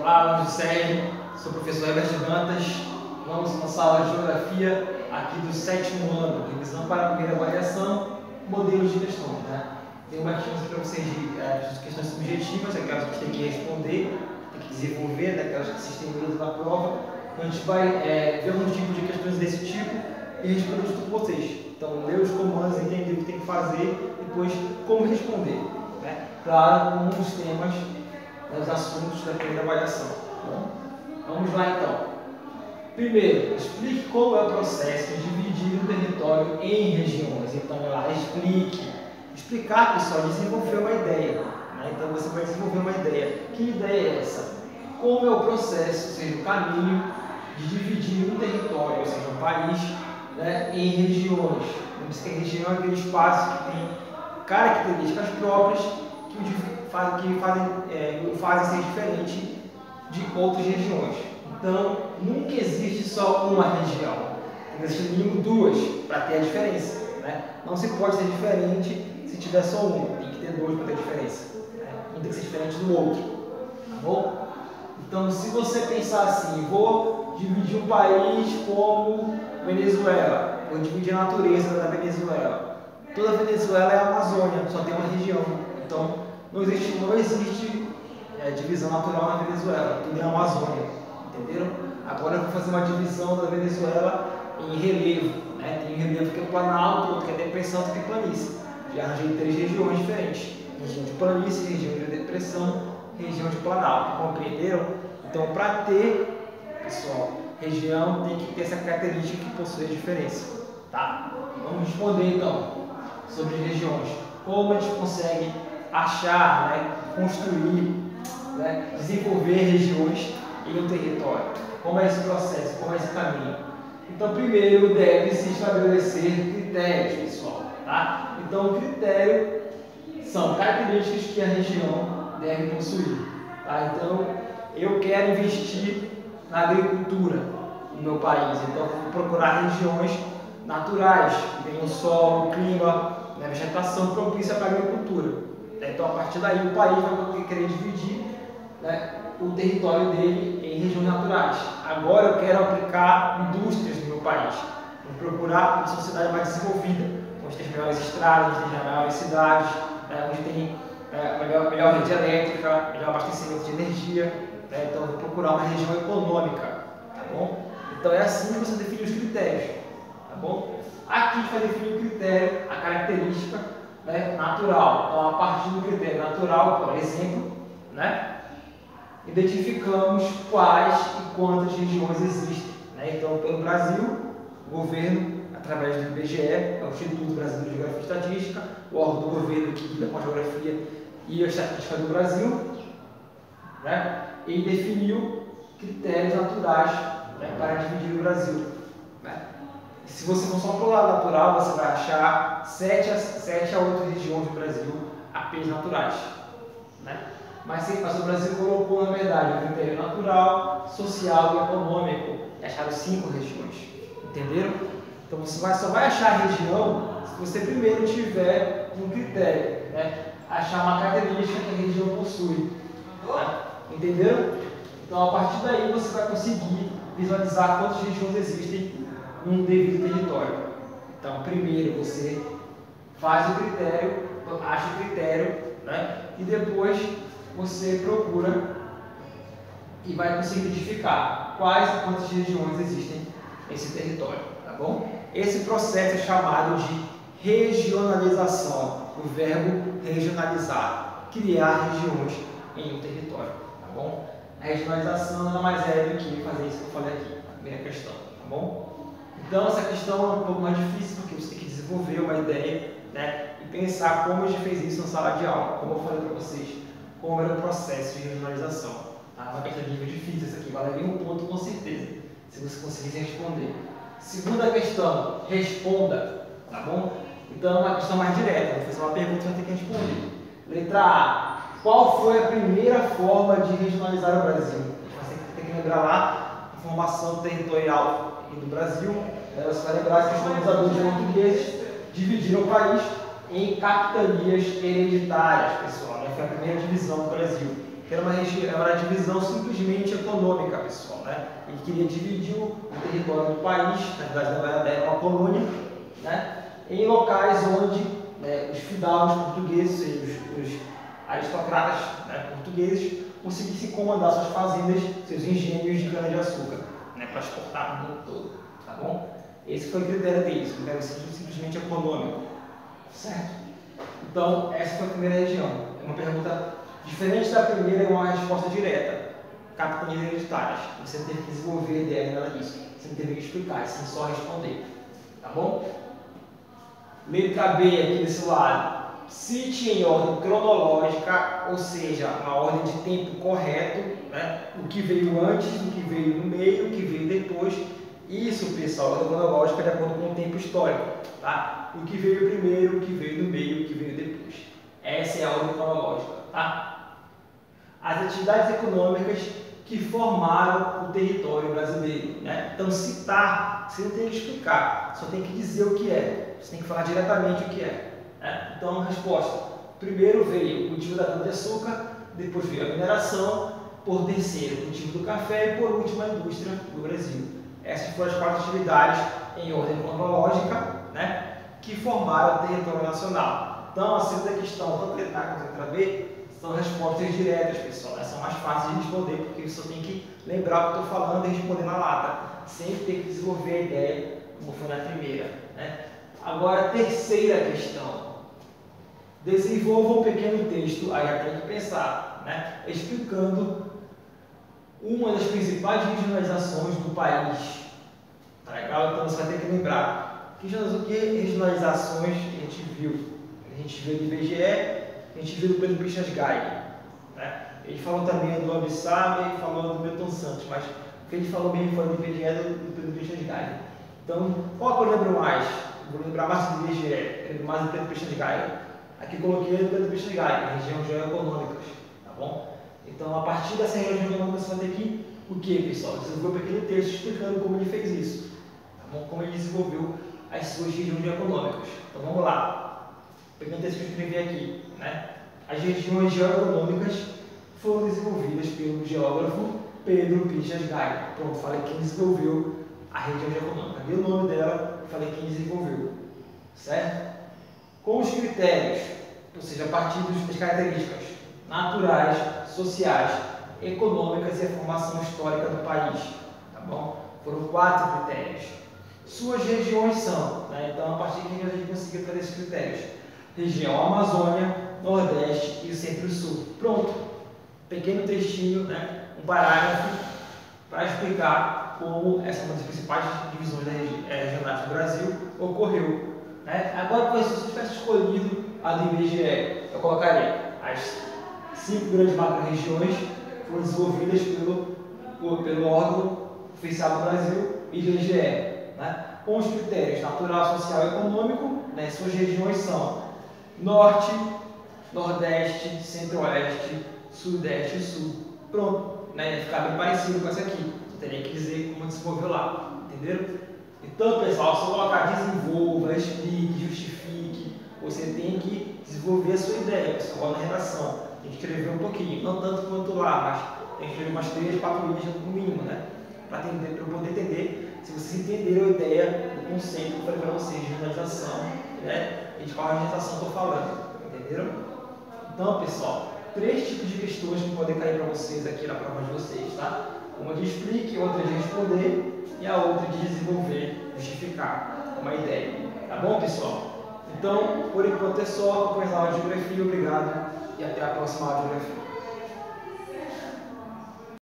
Olá, eu sou o Sérgio, sou o professor Herbert Dantas. Vamos na nossa aula de Geografia aqui do 7º ano, revisão para a primeira avaliação, modelos de questões. Tem uma questão para vocês de questões subjetivas, aquelas que tem que responder, tem que desenvolver, aquelas que vocês têm medo na prova. A gente vai ver alguns tipos de questões desse tipo e responder tudo com vocês. Então, ler os comandos, entender o que tem que fazer, depois como responder. Claro, com um dos temas, os assuntos da primeira avaliação. Bom, vamos lá então. Primeiro, explique como é o processo de dividir o território em regiões. Então, lá, explicar, pessoal, desenvolver uma ideia. Então, você vai desenvolver uma ideia. Que ideia é essa? Como é o processo, ou seja, o caminho de dividir um território, ou seja, um país, em regiões. Lembre-se que a região é aquele espaço que tem características próprias que o fazem ser diferente de outras regiões. Então, nunca existe só uma região. Existem no mínimo duas para ter a diferença. Não se pode ser diferente se tiver só um. Tem que ter dois para ter diferença. Um tem que ser diferente do outro. Tá bom? Então, se você pensar assim, vou dividir um país como Venezuela, vou dividir a natureza da Venezuela. Toda a Venezuela é a Amazônia, só tem uma região. Então, não existe divisão natural na Venezuela, tudo é a Amazônia, entenderam? Agora eu vou fazer uma divisão da Venezuela em relevo, tem relevo que é planalto, outro que é depressão, outro que é planície. Já arranjei 3 regiões diferentes, região de planície, região de depressão, região de planalto, compreenderam? Então, para ter, pessoal, região tem que ter essa característica que possui a diferença, tá? Vamos responder então sobre regiões. Como a gente consegue achar, construir, desenvolver regiões em um território? Como é esse processo? Como é esse caminho? Então, primeiro deve-se estabelecer critérios, pessoal. Tá? Então, o critério são características que a região deve possuir. Tá? Então, eu quero investir na agricultura no meu país. Então, vou procurar regiões naturais, que tenham solo, clima, vegetação propícia para a agricultura. Então, a partir daí, o país vai querer dividir o território dele em regiões naturais. Agora, eu quero aplicar indústrias no meu país. Vou procurar uma sociedade mais desenvolvida, onde tem melhores estradas, onde tem melhores cidades, onde tem melhor rede elétrica, melhor abastecimento de energia. Então, vou procurar uma região econômica. Tá bom? Então, é assim que você define os critérios. Tá bom? Aqui a gente vai definir o critério, a característica natural. Então, a partir do critério natural, por exemplo, identificamos quais e quantas regiões existem. Então, pelo Brasil, o governo, através do IBGE, o Instituto Brasileiro de Geografia e Estatística, o órgão do governo que lida com a geografia e a estatística do Brasil, e definiu critérios naturais para dividir o Brasil. Se você for só para o lado natural, você vai achar 7 a 8 regiões do Brasil apenas naturais. Mas o Brasil colocou, na verdade, o critério natural, social e econômico, e acharam 5 regiões. Entenderam? Então você só vai achar a região se você primeiro tiver um critério, achar uma característica que a região possui. Entenderam? Então, a partir daí, você vai conseguir visualizar quantas regiões existem num devido território. Então, primeiro você faz o critério, acha o critério, e depois você procura e vai conseguir identificar quais e quantas regiões existem nesse território, tá bom? Esse processo é chamado de regionalização, o verbo regionalizar, criar regiões em um território, tá bom? A regionalização nada mais é do que fazer isso que eu falei aqui, a primeira questão, tá bom? Então, essa questão é um pouco mais difícil, porque você tem que desenvolver uma ideia, e pensar como a gente fez isso na sala de aula, como eu falei para vocês, como era o processo de regionalização. Tá? Uma questão de nível difícil, essa aqui valeria um ponto com certeza, se você conseguisse responder. Segunda questão, responda, tá bom? Então, uma questão mais direta, vou fazer uma pergunta e você vai ter que responder. Letra A. Qual foi a primeira forma de regionalizar o Brasil? Você tem que lembrar lá a formação territorial do Brasil. Você vai lembrar que os colonizadores portugueses dividiram o país em capitanias hereditárias, pessoal. Foi a primeira divisão do Brasil. que era uma divisão simplesmente econômica, pessoal, né? Ele queria dividir o território do país, na verdade era uma colônia, né? Em locais onde, né, os fidalgos portugueses, os aristocratas, né, portugueses, conseguissem comandar suas fazendas, seus engenhos de cana-de-açúcar, né, para exportar no mundo todo, tá bom? Esse foi o critério deles, um critério simplesmente econômico, certo? Então, essa foi a primeira região. É uma pergunta diferente da primeira, é uma resposta direta. Capitanias hereditárias. Você teve que desenvolver a ideia nela disso. Você não teve que explicar, sem só responder. Tá bom? Letra B aqui desse lado. Cite em ordem cronológica, ou seja, uma ordem de tempo correto, né? O que veio antes, o que veio no meio, o que veio depois. Isso, pessoal, a ordem cronológica de acordo com o tempo histórico, tá? O que veio primeiro, o que veio no meio, o que veio depois. Essa é a ordem cronológica, tá? As atividades econômicas que formaram o território brasileiro, né? Então, citar, você não tem que explicar, só tem que dizer o que é. Você tem que falar diretamente o que é. Né? Então, resposta. Primeiro veio o cultivo da cana-de-açúcar, depois veio a mineração, por terceiro o cultivo do café e por último a indústria do Brasil. Essas foram as 4 atividades em ordem cronológica, né, que formaram o território nacional. Então, a segunda questão, tanto letra A quanto letra B, são respostas diretas, pessoal. Elas são mais fáceis de responder, porque você só tem que lembrar o que eu estou falando e responder na lata, sem ter que desenvolver a ideia, como foi na primeira. Né? Agora, terceira questão. Desenvolva um pequeno texto, aí já tem que pensar, né, explicando uma das principais regionalizações do país. Tá legal? Então você vai ter que lembrar. Que regionalizações a gente viu? A gente viu do IBGE, a gente viu do Pedro Christian Geiger. Né? Ele falou também do Abissab e falou do Milton Santos, mas o que ele falou bem foi do IBGE e do Pedro Christian Geiger. Então, qual que eu lembro mais? Vou lembrar mais do IBGE, eu lembro mais do Pedro Christian Geiger. Aqui eu coloquei do Pedro Christian Geiger, região geoeconômicas, tá bom? Então, a partir dessa região geoeconômica, você vai ter que, o que, pessoal? Desenvolver um pequeno texto explicando como ele fez isso, tá bom? Como ele desenvolveu as suas regiões geoeconômicas. Então, vamos lá. O pequeno texto que eu escrevi aqui, né? As regiões geoeconômicas foram desenvolvidas pelo geógrafo Pedro Christian Geiger. Pronto, falei quem desenvolveu a região geoeconômica. Dei o nome dela, falei quem desenvolveu, certo? Com os critérios, ou seja, a partir das características naturais, sociais, econômicas e a formação histórica do país, tá bom? Foram 4 critérios. Suas regiões são, né? Então, a partir daqui a gente conseguiu trazer esses critérios. Região Amazônia, Nordeste e o Centro-Sul. Pronto. Pequeno textinho, né? Um parágrafo para explicar como essa é uma das principais divisões regionais do Brasil ocorreu. Né? Agora, se eu tivesse escolhido a do IBGE, eu colocaria as 5 grandes macro-regiões foram desenvolvidas pelo órgão oficial do Brasil, IBGE, né? Com os critérios natural, social e econômico. Né? Suas regiões são Norte, Nordeste, Centro-Oeste, Sudeste e Sul. Pronto, né? Ia ficar bem parecido com essa aqui. Só teria que dizer como desenvolveu lá, entenderam? Então, pessoal, se eu colocar desenvolva, explique, justifique, você tem que desenvolver a sua ideia, pessoal, na redação. Tem que escrever um pouquinho, não tanto quanto lá, mas tem que escrever umas 3, 4 linhas no mínimo, né? Para eu poder entender, se vocês entenderam a ideia do conceito que eu falei para vocês, de regionalização, né? E de qual regionalização eu estou falando, entenderam? Então, pessoal, 3 tipos de questões que podem cair para vocês aqui na prova de vocês, tá? Uma de explique, outra de responder e a outra de desenvolver, justificar uma ideia. Tá bom, pessoal? Então, por enquanto é só. Acompanhe a aula de geografia. Obrigado e até a próxima aula de geografia.